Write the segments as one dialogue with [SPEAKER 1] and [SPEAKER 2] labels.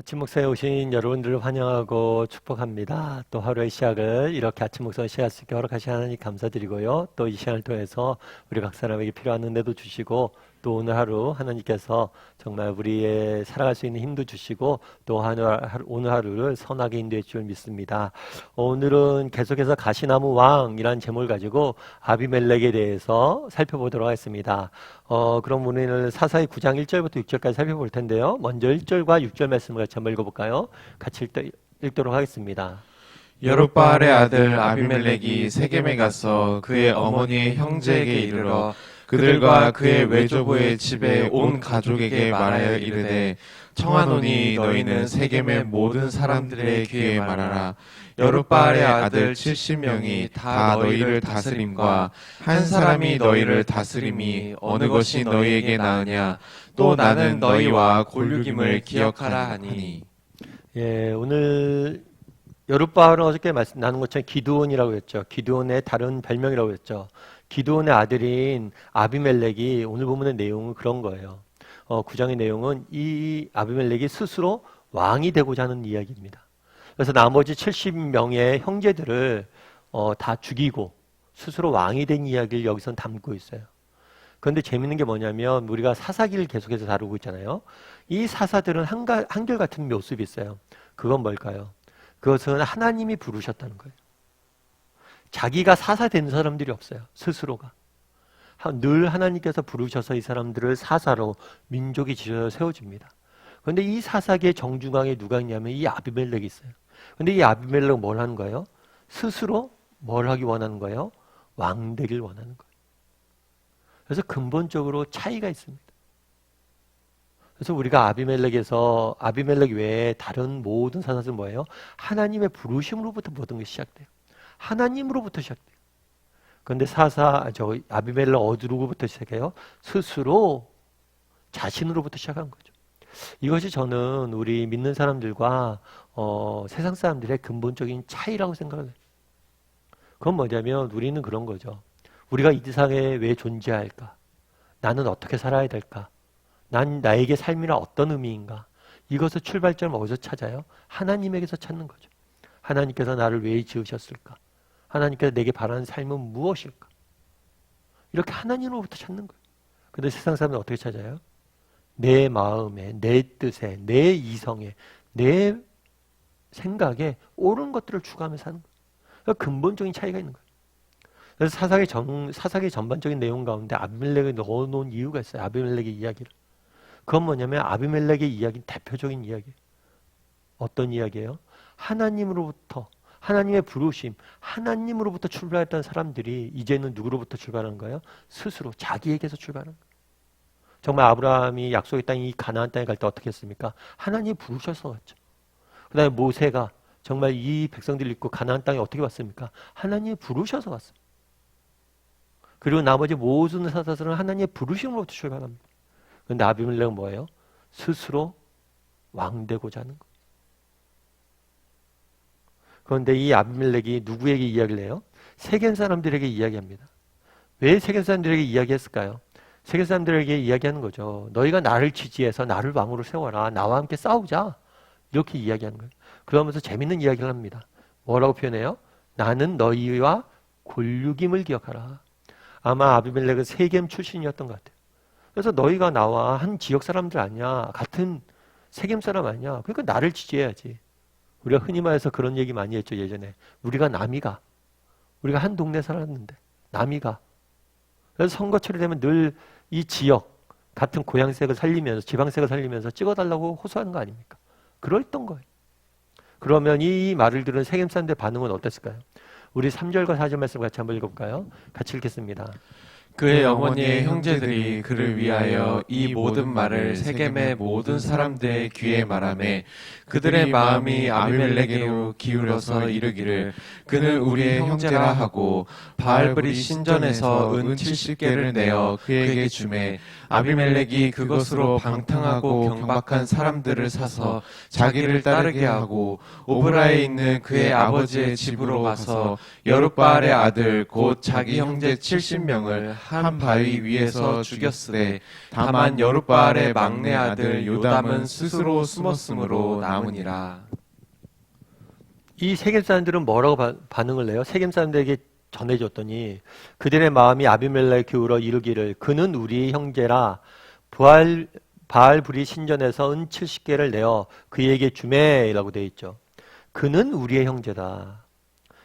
[SPEAKER 1] 아침 목사에 오신 여러분들을 환영하고 축복합니다. 또 하루의 시작을 이렇게 아침 목사 시작할 수 있게 허락하신 하나님 감사드리고요. 또 이 시간을 통해서 우리 각 사람에게 필요한 은혜도 주시고 또 오늘 하루 하나님께서 정말 우리의 살아갈 수 있는 힘도 주시고 또 오늘 하루를 선하게 인도해 줄 믿습니다. 오늘은 계속해서 가시나무 왕이라는 제목을 가지고 아비멜렉에 대해서 살펴보도록 하겠습니다. 그럼 우리는 사사기 9장 1절부터 6절까지 살펴볼 텐데요. 먼저 1절과 6절 말씀을 같이 한번 읽어볼까요? 같이 읽도록 하겠습니다.
[SPEAKER 2] 여룻바알의 아들 아비멜렉이 세겜에 가서 그의 어머니의 형제에게 이르러 그들과 그의 외조부의 집에 온 가족에게 말하여 이르되 청하노니 너희는 세겜의 모든 사람들의 귀에 말하라. 여룻바알의 아들 70명이 다 너희를 다스림과 한 사람이 너희를 다스림이 어느 것이 너희에게 나으냐. 또 나는 너희와 골육임을 기억하라 하니.
[SPEAKER 1] 예, 오늘 여룻바알은 어저께 말씀 나눈 것처럼 기드온이라고 했죠. 기드온의 다른 별명이라고 했죠. 기드온의 아들인 아비멜렉이 오늘 본문의 내용은 그런 거예요. 9장의 내용은 이 아비멜렉이 스스로 왕이 되고자 하는 이야기입니다. 그래서 나머지 70명의 형제들을 다 죽이고 스스로 왕이 된 이야기를 여기서 담고 있어요. 그런데 재밌는 게 뭐냐면 우리가 사사기를 계속해서 다루고 있잖아요. 이 사사들은 한결같은 모습이 있어요. 그건 뭘까요? 그것은 하나님이 부르셨다는 거예요. 자기가 사사된 사람들이 없어요. 스스로가. 늘 하나님께서 부르셔서 이 사람들을 사사로 민족이 지어 세워집니다. 그런데 이 사사기의 정중앙에 누가 있냐면 이 아비멜렉이 있어요. 그런데 이 아비멜렉은 뭘 하는 거예요? 스스로 뭘 하기 원하는 거예요? 왕 되길 원하는 거예요. 그래서 근본적으로 차이가 있습니다. 그래서 우리가 아비멜렉 외에 다른 모든 사사들은 뭐예요? 하나님의 부르심으로부터 모든 것이 시작돼요. 하나님으로부터 시작돼요. 그런데 아비멜렉 어디로부터 시작해요? 스스로 자신으로부터 시작한 거죠. 이것이 저는 우리 믿는 사람들과 세상 사람들의 근본적인 차이라고 생각을 해요. 그건 뭐냐면 우리는 그런 거죠. 우리가 이 세상에 왜 존재할까? 나는 어떻게 살아야 될까? 나에게 삶이란 어떤 의미인가? 이것을 출발점을 어디서 찾아요? 하나님에게서 찾는 거죠. 하나님께서 나를 왜 지으셨을까? 하나님께서 내게 바라는 삶은 무엇일까? 이렇게 하나님으로부터 찾는 거예요. 그런데 세상 사람은 어떻게 찾아요? 내 마음에, 내 뜻에, 내 이성에, 내 생각에 옳은 것들을 추구하며 사는 거예요. 그러니까 근본적인 차이가 있는 거예요. 그래서 사사기 전반적인 내용 가운데 아비멜렉을 넣어놓은 이유가 있어요. 아비멜렉의 이야기를. 그건 뭐냐면 아비멜렉의 이야기는 대표적인 이야기예요. 어떤 이야기예요? 하나님으로부터, 하나님의 부르심, 하나님으로부터 출발했던 사람들이 이제는 누구로부터 출발하는 거예요? 스스로 자기에게서 출발하는 거예요. 정말 아브라함이 약속의 땅, 이 가나안 땅에 갈 때 어떻게 했습니까? 하나님이 부르셔서 갔죠. 그 다음에 모세가 정말 이 백성들을 입고 가나안 땅에 어떻게 왔습니까? 하나님이 부르셔서 갔습니다. 그리고 나머지 모든 사사들은 하나님의 부르심으로부터 출발합니다. 그런데 아비멜렉은 뭐예요? 스스로 왕 되고자 하는 거예요. 그런데 이 아비멜렉이 누구에게 이야기를 해요? 세겜 사람들에게 이야기합니다. 왜 세겜 사람들에게 이야기했을까요? 세겜 사람들에게 이야기하는 거죠. 너희가 나를 지지해서 나를 왕으로 세워라. 나와 함께 싸우자. 이렇게 이야기하는 거예요. 그러면서 재밌는 이야기를 합니다. 뭐라고 표현해요? 나는 너희와 골육임을 기억하라. 아마 아비멜렉은 세겜 출신이었던 것 같아요. 그래서 너희가 나와 한 지역 사람들 아니야. 같은 세겜 사람 아니야. 그러니까 나를 지지해야지. 우리가 흔히 말해서 그런 얘기 많이 했죠, 예전에. 우리가 남이가. 우리가 한 동네 살았는데 남이가. 그래서 선거철이 되면 늘 이 지역 같은 고향색을 살리면서 지방색을 살리면서 찍어달라고 호소하는 거 아닙니까? 그랬던 거예요. 그러면 이 말을 들은 세겜 사람들의 반응은 어땠을까요? 우리 3절과 4절 말씀 같이 한번 읽어볼까요? 같이 읽겠습니다.
[SPEAKER 2] 그의 어머니의 형제들이 그를 위하여 이 모든 말을 세겜의 모든 사람들의 귀에 말하매 그들의 마음이 아비멜렉에게로 기울여서 이르기를 그는 우리의 형제라 하고 바알브리 신전에서 은 70개를 내어 그에게 주매 아비멜렉이 그것으로 방탕하고 경박한 사람들을 사서 자기를 따르게 하고 오브라에 있는 그의 아버지의 집으로 가서 여룻바알의 아들 곧 자기 형제 70명을 한 바위 위에서 죽였으되 다만 여룻바알의 막내 아들 요담은 스스로 숨었으므로 남으니라.
[SPEAKER 1] 이 세겜 사람들은 뭐라고 반응을 내요? 세겜 사람들에게 전해줬더니 그들의 마음이 아비멜렉 기울어 이르기를 그는 우리의 형제라 바알불이 신전에서 은 70개를 내어 그에게 주매라고 되어 있죠. 그는 우리의 형제다.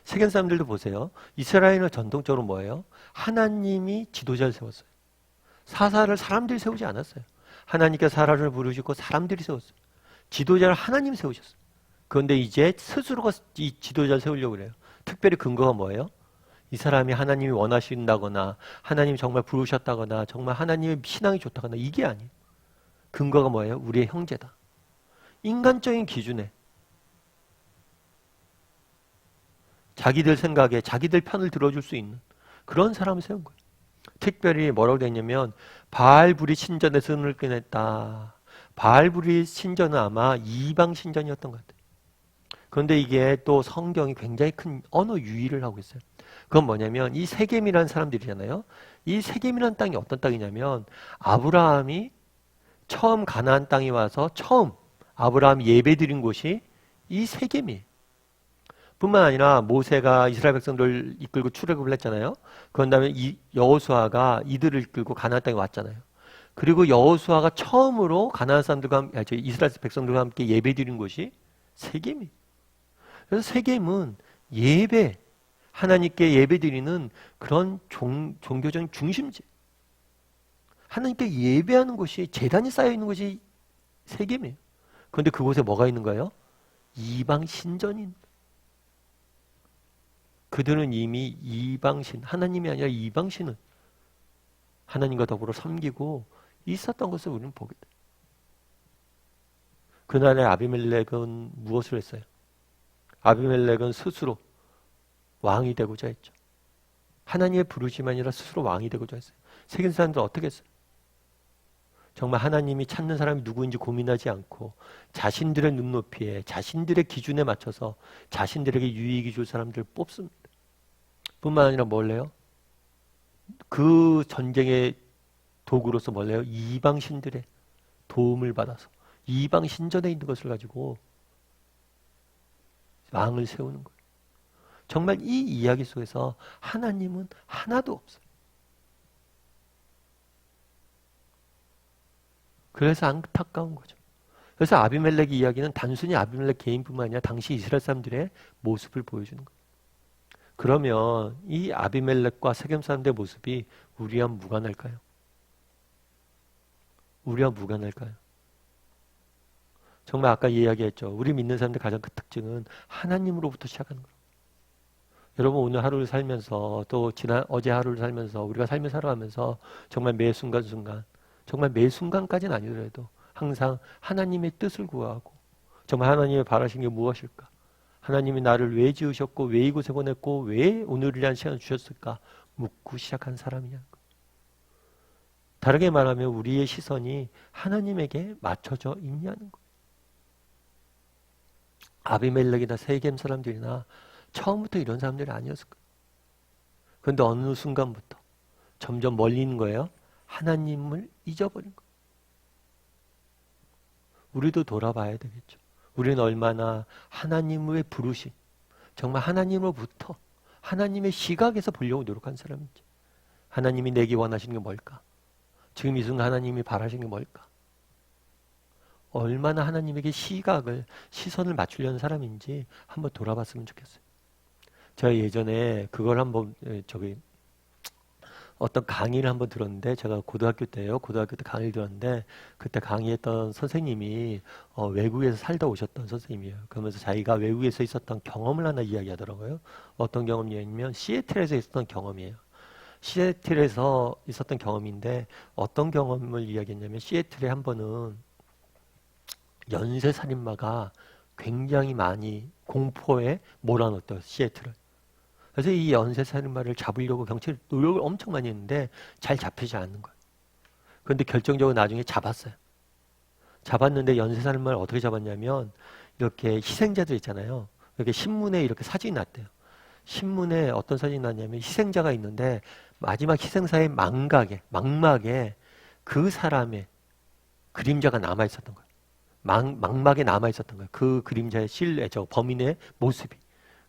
[SPEAKER 1] 세겜 사람들도 보세요. 이스라엘은 전통적으로 뭐예요? 하나님이 지도자를 세웠어요. 사사를 사람들이 세우지 않았어요. 하나님께서 사람을 부르시고 사람들이 세웠어요. 지도자를 하나님 세우셨어요. 그런데 이제 스스로가 이 지도자를 세우려고 그래요. 특별히 근거가 뭐예요? 이 사람이 하나님이 원하신다거나 하나님이 정말 부르셨다거나 정말 하나님의 신앙이 좋다거나 이게 아니에요. 근거가 뭐예요? 우리의 형제다. 인간적인 기준에 자기들 생각에 자기들 편을 들어줄 수 있는 그런 사람을 세운 거예요. 특별히 뭐라고 되어 있냐면 바알불이 신전에서 은을 꺼냈다. 바알불이 신전은 아마 이방 신전이었던 것 같아요. 그런데 이게 또 성경이 굉장히 큰 언어 유의를 하고 있어요. 그건 뭐냐면 이 세겜이라는 사람들이잖아요. 이 세겜이라는 땅이 어떤 땅이냐면 아브라함이 처음 가나안 땅에 와서 처음 아브라함이 예배드린 곳이 이 세겜이에요. 뿐만 아니라 모세가 이스라엘 백성들을 이끌고 출애굽을 했잖아요. 그런 다음에 여호수아가 이들을 이끌고 가나안 땅에 왔잖아요. 그리고 여호수아가 처음으로 가나안 사람들과 이스라엘 백성들과 함께 예배드린 곳이 세겜이에요. 그래서 세겜은 예배, 하나님께 예배드리는 그런 종교적인 중심지. 하나님께 예배하는 곳이 제단이 쌓여 있는 곳이 세겜이에요. 그런데 그곳에 뭐가 있는 거예요? 이방 신전인. 그들은 이미 이방신, 하나님이 아니라 이방신을 하나님과 더불어 섬기고 있었던 것을 우리는 보게 돼요. 그날의 아비멜렉은 무엇을 했어요? 아비멜렉은 스스로 왕이 되고자 했죠. 하나님의 부르심이 아니라 스스로 왕이 되고자 했어요. 세겜 사람들은 어떻게 했어요? 정말 하나님이 찾는 사람이 누구인지 고민하지 않고 자신들의 눈높이에 자신들의 기준에 맞춰서 자신들에게 유익이 줄 사람들을 뽑습니다. 뿐만 아니라 뭘 해요? 그 전쟁의 도구로서 뭘 해요? 이방 신들의 도움을 받아서 이방 신전에 있는 것을 가지고 왕을 세우는 거예요. 정말 이 이야기 속에서 하나님은 하나도 없어요. 그래서 안타까운 거죠. 그래서 아비멜렉 이야기는 단순히 아비멜렉 개인뿐만 아니라 당시 이스라엘 사람들의 모습을 보여주는 거예요. 그러면 이 아비멜렉과 세겜 사람들의 모습이 우리와 무관할까요? 우리와 무관할까요? 정말 아까 이야기했죠. 우리 믿는 사람들 가장 큰 특징은 하나님으로부터 시작하는 거예요. 여러분 오늘 하루를 살면서 또 어제 하루를 살면서 우리가 삶을 살아가면서 정말 매 순간순간 정말 매 순간까지는 아니더라도 항상 하나님의 뜻을 구하고 정말 하나님의 바라신 게 무엇일까? 하나님이 나를 왜 지으셨고 왜 이곳에 보냈고 왜 오늘이라는 시간을 주셨을까? 묻고 시작한 사람이냐는 거예요. 다르게 말하면 우리의 시선이 하나님에게 맞춰져 있냐는 거예요. 아비멜렉이나 세겜 사람들이나 처음부터 이런 사람들이 아니었을 거예요. 그런데 어느 순간부터 점점 멀리 있는 거예요. 하나님을 잊어버린 거예요. 우리도 돌아봐야 되겠죠. 우리는 얼마나 하나님의 부르심, 정말 하나님으로부터 하나님의 시각에서 보려고 노력한 사람인지, 하나님이 내게 원하시는 게 뭘까? 지금 이 순간 하나님이 바라시는 게 뭘까? 얼마나 하나님에게 시선을 맞추려는 사람인지 한번 돌아봤으면 좋겠어요. 제가 예전에 그걸 한번 어떤 강의를 한번 들었는데 제가 고등학교 때 강의를 들었는데 그때 강의했던 선생님이 외국에서 살다 오셨던 선생님이에요. 그러면서 자기가 외국에서 있었던 경험을 하나 이야기하더라고요. 어떤 경험이냐면 시애틀에서 있었던 경험이에요. 시애틀에서 있었던 경험인데 어떤 경험을 이야기했냐면 시애틀에 한 번은 연쇄살인마가 굉장히 많이 공포에 몰아넣었대요. 시애틀을. 그래서 이 연쇄살인마를 잡으려고 경찰이 노력을 엄청 많이 했는데 잘 잡히지 않는 거예요. 그런데 결정적으로 나중에 잡았어요. 잡았는데 연쇄살인마를 어떻게 잡았냐면 이렇게 희생자들 있잖아요. 이렇게 신문에 이렇게 사진이 났대요. 신문에 어떤 사진이 났냐면 희생자가 있는데 마지막 희생사의 망막에 그 사람의 그림자가 남아 있었던 거예요. 망막에 남아 있었던 거예요. 그 그림자의 실내, 저 범인의 모습이.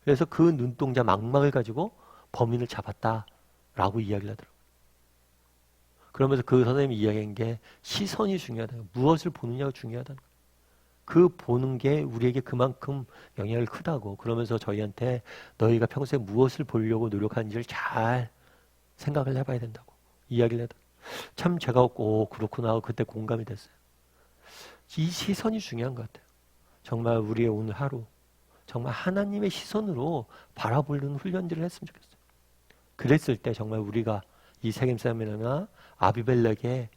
[SPEAKER 1] 그래서 그 눈동자 망막을 가지고 범인을 잡았다라고 이야기를 하더라고요. 그러면서 그 선생님이 이야기한 게 시선이 중요하다. 무엇을 보느냐가 중요하다는 거예요. 그 보는 게 우리에게 그만큼 영향을 크다고. 그러면서 저희한테 너희가 평소에 무엇을 보려고 노력하는지를 잘 생각을 해봐야 된다고 이야기를 하더라고요. 참 제가 그렇구나 하고 그때 공감이 됐어요. 이 시선이 중요한 것 같아요. 정말 우리의 오늘 하루 정말 하나님의 시선으로 바라보는 훈련들을 했으면 좋겠어요. 그랬을 때 정말 우리가 이 세겜사면이나 아비멜렉에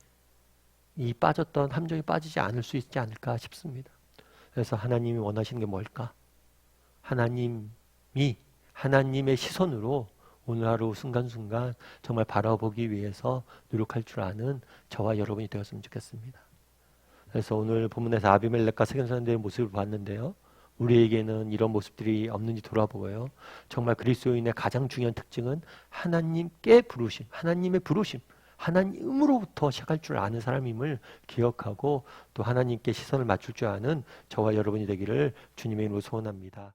[SPEAKER 1] 이 빠졌던 함정에 빠지지 않을 수 있지 않을까 싶습니다. 그래서 하나님이 원하시는 게 뭘까? 하나님의 시선으로 오늘 하루 순간순간 정말 바라보기 위해서 노력할 줄 아는 저와 여러분이 되었으면 좋겠습니다. 그래서 오늘 본문에서 아비멜렉과 세겜사람들의 모습을 봤는데요. 우리에게는 이런 모습들이 없는지 돌아보고요. 정말 그리스도인의 가장 중요한 특징은 하나님께 부르심, 하나님의 부르심, 하나님으로부터 시작할 줄 아는 사람임을 기억하고 또 하나님께 시선을 맞출 줄 아는 저와 여러분이 되기를 주님의 이름으로 소원합니다.